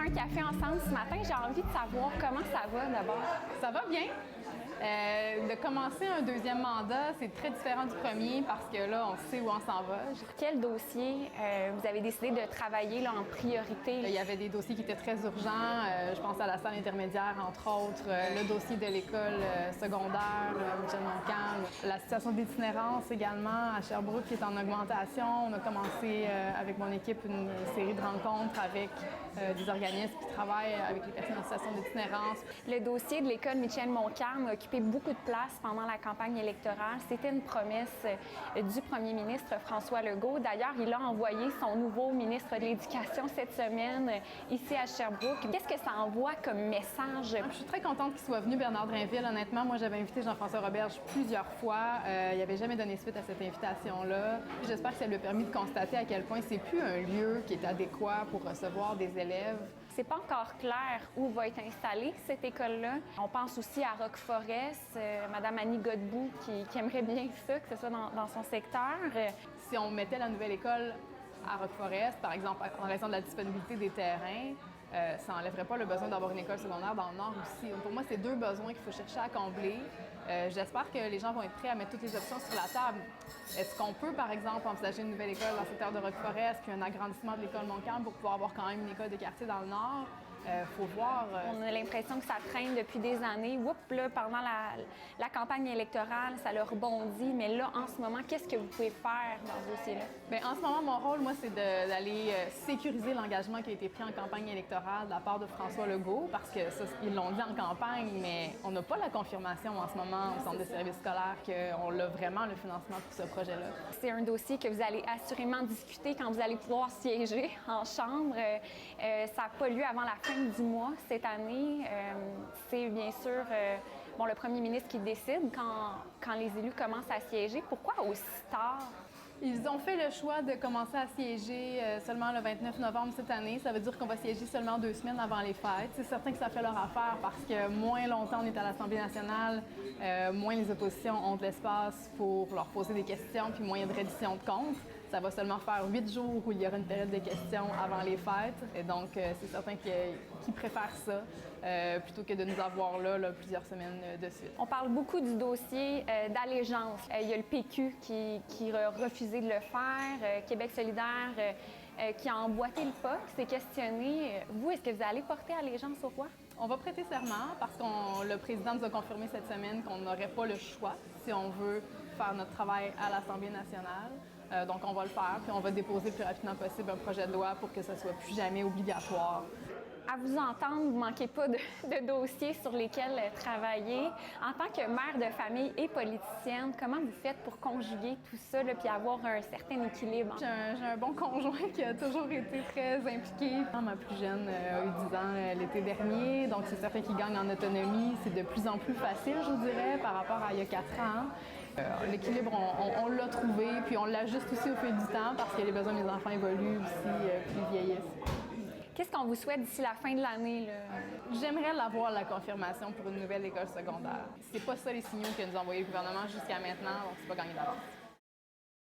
un café ensemble ce matin. J'ai envie de savoir comment ça va d'abord. Ça va bien. De commencer un deuxième mandat, c'est très différent du premier parce que là, on sait où on s'en va. Pour quel dossier vous avez décidé de travailler là, en priorité? Il y avait des dossiers qui étaient très urgents. Je pense à la salle intermédiaire, entre autres, le dossier de l'école secondaire, Michel Montcalm, la situation d'itinérance également à Sherbrooke qui est en augmentation. On a commencé avec mon équipe une série de rencontres avec des organismes qui travaillent avec les personnes en situation d'itinérance. Le dossier de l'école Michel Montcalm a occupé beaucoup de place pendant la campagne électorale. C'était une promesse du premier ministre François Legault. D'ailleurs, il a envoyé son nouveau ministre de l'Éducation cette semaine ici à Sherbrooke. Qu'est-ce que ça envoie comme message? Je suis très contente qu'il soit venu, Bernard Drinville. Honnêtement, moi, j'avais invité Jean-François Roberge plusieurs fois. Il n'avait jamais donné suite à cette invitation-là. J'espère que ça lui a permis de constater à quel point c'est plus un lieu qui est adéquat pour recevoir des élèves. C'est pas encore clair où va être installée cette école-là. On pense aussi à Rock-Forest, Madame Annie Godbout qui aimerait bien ça, que ce soit dans son secteur. Si on mettait la nouvelle école à Rock-Forest, par exemple, en raison de la disponibilité des terrains, ça n'enlèverait pas le besoin d'avoir une école secondaire dans le Nord aussi. Pour moi, c'est deux besoins qu'il faut chercher à combler. J'espère que les gens vont être prêts à mettre toutes les options sur la table. Est-ce qu'on peut, par exemple, envisager une nouvelle école dans le secteur de Rock-Forest, puis un agrandissement de l'école Montcalm pour pouvoir avoir quand même une école de quartier dans le Nord? Faut voir. On a l'impression que ça traîne depuis des années. Oups, là, pendant la campagne électorale, ça leur rebondit. Mais là, en ce moment, qu'est-ce que vous pouvez faire dans ce dossier-là? Bien, en ce moment, mon rôle, moi, c'est d'aller sécuriser l'engagement qui a été pris en campagne électorale de la part de François Legault, parce que ça, ils l'ont dit en campagne, mais on n'a pas la confirmation en ce moment au Centre de services scolaires qu'on a vraiment le financement pour ce projet-là. C'est un dossier que vous allez assurément discuter quand vous allez pouvoir siéger en chambre. Ça n'a pas lieu avant la fin du mois cette année. C'est bien sûr le premier ministre qui décide quand les élus commencent à siéger. Pourquoi aussi tard? Ils ont fait le choix de commencer à siéger seulement le 29 novembre cette année. Ça veut dire qu'on va siéger seulement 2 semaines avant les fêtes. C'est certain que ça fait leur affaire parce que moins longtemps on est à l'Assemblée nationale, moins les oppositions ont de l'espace pour leur poser des questions, puis moins il y a de reddition de comptes. Ça va seulement faire 8 jours où il y aura une période de questions avant les fêtes. Et donc, c'est certain qu'ils préfèrent ça plutôt que de nous avoir là plusieurs semaines de suite. On parle beaucoup du dossier d'allégeance. Il y a le PQ qui a refusé de le faire, Québec solidaire qui a emboîté le pas, qui s'est questionné. Vous, est-ce que vous allez porter allégeance au roi? On va prêter serment parce que le président nous a confirmé cette semaine qu'on n'aurait pas le choix si on veut faire notre travail à l'Assemblée nationale. Donc, on va le faire, puis on va déposer le plus rapidement possible un projet de loi pour que ce soit plus jamais obligatoire. À vous entendre, vous ne manquez pas de dossiers sur lesquels travailler. En tant que mère de famille et politicienne, comment vous faites pour conjuguer tout ça puis avoir un certain équilibre? J'ai un bon conjoint qui a toujours été très impliqué. Ma plus jeune a eu 10 ans l'été dernier, donc c'est certain qu'il gagne en autonomie. C'est de plus en plus facile, je vous dirais, par rapport à il y a 4 ans. L'équilibre, on l'a trouvé, puis on l'ajuste aussi au fil du temps parce que les besoins des enfants évoluent aussi, plus ils vieillissent. Qu'est-ce qu'on vous souhaite d'ici la fin de l'année? J'aimerais l'avoir, la confirmation pour une nouvelle école secondaire. C'est pas ça les signaux que nous a envoyé le gouvernement jusqu'à maintenant, donc c'est pas gagné d'avance.